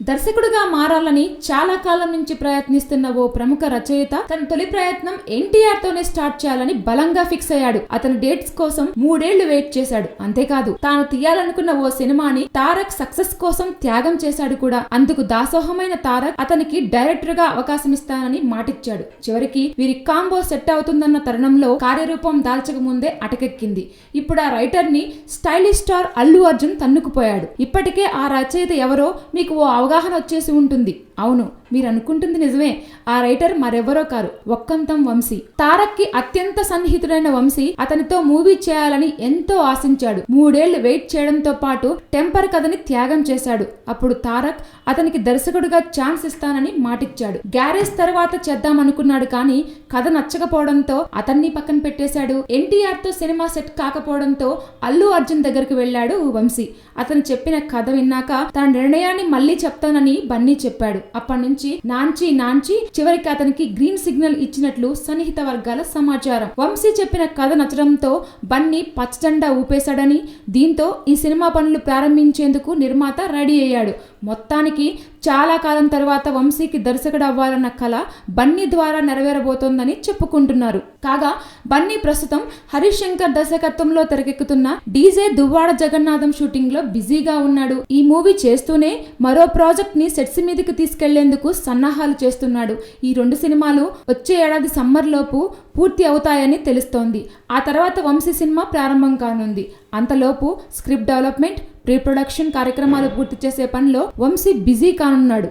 దర్శకుడిగా మారాలని చాలా కాలం నుంచి ప్రయత్నిస్తున్న ఓ ప్రముఖ రచయిత తన తొలి ప్రయత్నం ఎన్టీఆర్ తోనే స్టార్ట్ చేయాలని బలంగా ఫిక్స్ అయ్యాడు. అతని డేట్స్ కోసం 3 ఏళ్లు వెయిట్ చేశాడు. అంతేకాదు తాను తీయాలనుకున్న ఓ సినిమాని తారక్ సక్సెస్ కోసం త్యాగం చేశాడు కూడా. అందుకు దాసోహమైన తారక్ అతనికి డైరెక్టర్ గా అవకాశం ఇస్తానని మాటిచ్చాడు. చివరికి వీరి కాంబో సెట్ అవుతుందన్న తరుణంలో కార్యరూపం దాల్చక ముందే అటకెక్కింది. ఇప్పుడు ఆ రైటర్ ని స్టైలిష్ స్టార్ అల్లు అర్జున్ తన్నుకుపోయాడు. ఇప్పటికే ఆ రచయిత ఎవరో మీకు ఓ అవగాహన వచ్చేసి ఉంటుంది. అవును, మీరు అనుకుంటుంది నిజమే. ఆ రైటర్ మరెవరో కారు, ఒక్కంతం వంశీ. తారక్ కి అత్యంత సన్నిహితుడైన వంశీ అతనితో మూవీ చేయాలని ఎంతో ఆశించాడు. 3 ఏళ్లు వెయిట్ చేయడంతో పాటు టెంపర్ కథని త్యాగం చేశాడు. అప్పుడు తారక్ అతనికి దర్శకుడిగా ఛాన్స్ ఇస్తానని మాటిచ్చాడు. గ్యారేజ్ తర్వాత చేద్దామనుకున్నాడు కానీ కథ నచ్చకపోవడంతో అతన్ని పక్కన పెట్టేశాడు. ఎన్టీఆర్ తో సినిమా సెట్ కాకపోవడంతో అల్లు అర్జున్ దగ్గరకు వెళ్ళాడు వంశీ. అతను చెప్పిన కథ విన్నాక తన నిర్ణయాన్ని మళ్ళీ చెప్తానని బన్నీ చెప్పాడు. అప్పటి నుంచి నాంచి చివరికి అతనికి గ్రీన్ సిగ్నల్ ఇచ్చినట్లు సన్నిహిత వర్గాల సమాచారం. వంశీ చెప్పిన కథ నచ్చడంతో బన్నీ పచ్చజెండా ఊపేశాడని, దీంతో ఈ సినిమా పనులు ప్రారంభించేందుకు నిర్మాత రెడీ అయ్యాడు. మొత్తానికి చాలా కాలం తర్వాత వంశీకి దర్శకుడు అవ్వాలన్న కళ బన్నీ ద్వారా నెరవేరబోతోందని చెప్పుకుంటున్నారు. కాగా బన్నీ ప్రస్తుతం హరీష్ శంకర్ దర్శకత్వంలో తెరకెక్కుతున్న డీజే దువ్వాడ జగన్నాథం షూటింగ్ లో బిజీగా ఉన్నాడు. ఈ మూవీ చేస్తూనే మరో ప్రాజెక్ట్ ని సెట్స్ మీదకి తీసుకెళ్లేందుకు సన్నాహాలు చేస్తున్నాడు. ఈ 2 సినిమాలు వచ్చే ఏడాది సమ్మర్ లోపు పూర్తి అవుతాయని తెలుస్తోంది. ఆ తర్వాత వంశీ సినిమా ప్రారంభం కానుంది. అంతలోపు స్క్రిప్ట్ డెవలప్మెంట్, ప్రీ ప్రొడక్షన్ కార్యక్రమాలు పూర్తి చేసే పనిలో వంశీ బిజీ కానున్నాడు.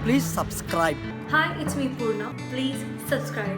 Please subscribe. Hi, it's me Purna. Please subscribe.